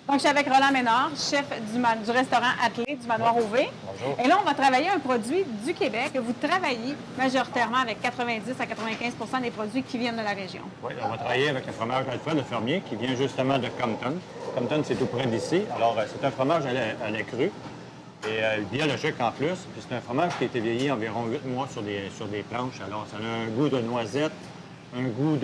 Donc, je suis avec Roland Ménard, chef du restaurant Attelé du Manoir au V. Bonjour. Et là, on va travailler un produit du Québec. Vous travaillez majoritairement avec 90 à 95 des produits qui viennent de la région. Oui, on va travailler avec un fromage Alfred Le Fermier qui vient justement de Compton. Compton, c'est tout près d'ici. Alors, c'est un fromage à lait cru et biologique en plus. Puis c'est un fromage qui a été vieilli environ 8 mois sur des planches. Alors, ça a un goût de noisette, un goût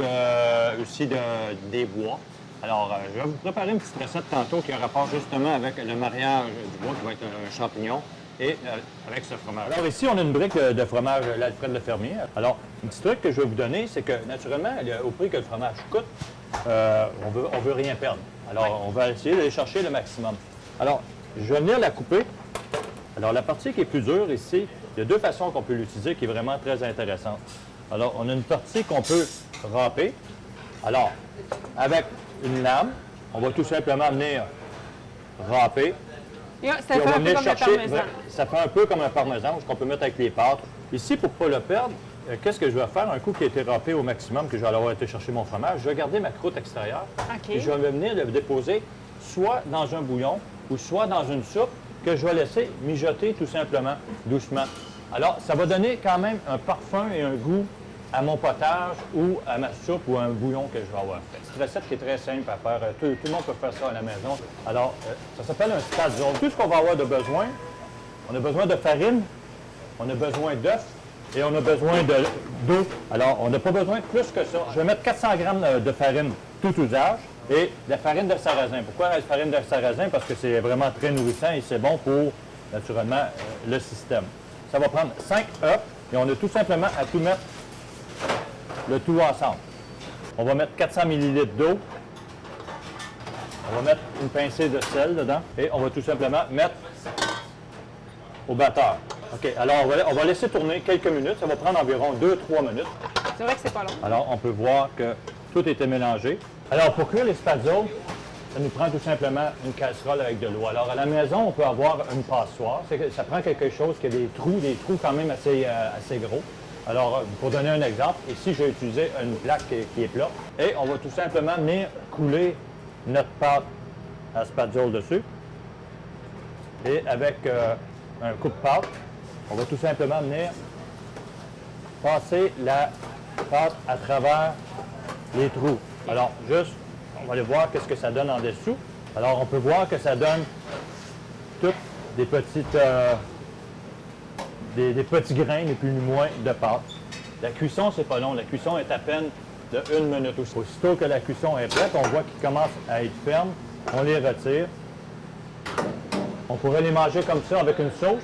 des bois. Alors, je vais vous préparer une petite recette tantôt qui a rapport justement avec le mariage du bois, qui va être un champignon, et avec ce fromage. Alors ici, on a une brique de fromage l'Alfred Le Fermier. Alors, un petit truc que je vais vous donner, c'est que naturellement, au prix que le fromage coûte, on veut rien perdre. Alors, on va essayer d'aller chercher le maximum. Alors, je vais venir la couper. Alors, la partie qui est plus dure ici, il y a deux façons qu'on peut l'utiliser qui est vraiment très intéressante. Alors, on a une partie qu'on peut râper. Alors, avec une lame, on va tout simplement venir râper. Ça fait un peu comme le parmesan. Ça fait un peu comme un parmesan, ce qu'on peut mettre avec les pâtes. Ici, pour ne pas le perdre, qu'est-ce que je vais faire? Un coup qui a été râpé au maximum, que je vais avoir été chercher mon fromage, je vais garder ma croûte extérieure. Okay. Et je vais venir le déposer soit dans un bouillon ou soit dans une soupe que je vais laisser mijoter tout simplement, doucement. Alors, ça va donner quand même un parfum et un goût à mon potage ou à ma soupe ou à un bouillon que je vais avoir fait. C'est une recette qui est très simple à faire. Tout le monde peut faire ça à la maison. Alors, ça s'appelle un spazzole. Tout ce qu'on va avoir de besoin, on a besoin de farine, on a besoin d'œufs et on a besoin d'eau. Alors, on n'a pas besoin de plus que ça. Je vais mettre 400 g de farine tout usage et de la farine de sarrasin. Pourquoi la farine de sarrasin? Parce que c'est vraiment très nourrissant et c'est bon pour, naturellement, le système. Ça va prendre 5 œufs et on a tout simplement à tout mettre le tout ensemble. On va mettre 400 ml d'eau. On va mettre une pincée de sel dedans et on va tout simplement mettre au batteur. OK, alors on va laisser tourner quelques minutes. Ça va prendre environ 2-3 minutes. C'est vrai que c'est pas long. Alors, on peut voir que tout était mélangé. Alors, pour cuire les spazzoles, ça nous prend tout simplement une casserole avec de l'eau. Alors, à la maison, on peut avoir une passoire. Ça prend quelque chose qui a des trous quand même assez gros. Alors, pour donner un exemple, ici, j'ai utilisé une plaque qui est plate. Et on va tout simplement venir couler notre pâte à spazzole dessus. Et avec un coup de pâte, on va tout simplement venir passer la pâte à travers les trous. Alors, juste, on va aller voir qu'est-ce que ça donne en dessous. Alors, on peut voir que ça donne toutes des petites... des petits grains, ni plus ni moins, de pâte. La cuisson, c'est pas long. La cuisson est à peine de 1 minute. Aussitôt que la cuisson est prête, on voit qu'ils commencent à être fermes. On les retire. On pourrait les manger comme ça avec une sauce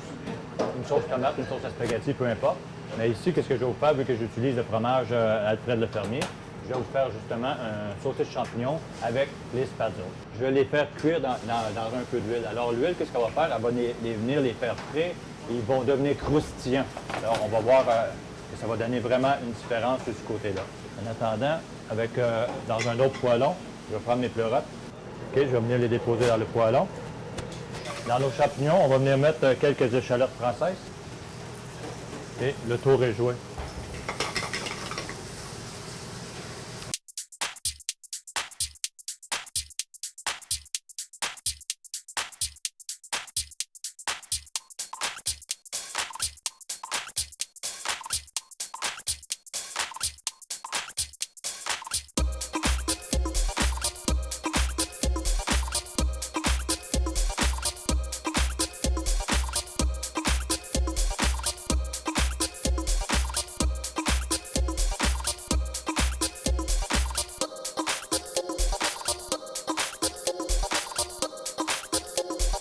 tomate, une sauce à spaghetti, peu importe. Mais ici, qu'est-ce que je vais vous faire, vu que j'utilise le fromage Alfred Le Fermier? Je vais vous faire justement un sauté de champignons avec les spazzoles. Je vais les faire cuire dans un peu d'huile. Alors l'huile, qu'est-ce qu'on va faire? Elle va venir les faire frire. Ils vont devenir croustillants. Alors, on va voir que ça va donner vraiment une différence de ce côté-là. En attendant, dans un autre poêlon, je vais prendre mes pleurotes. OK, je vais venir les déposer dans le poêlon. Dans nos champignons, on va venir mettre quelques échalotes françaises. Et le tour est joué.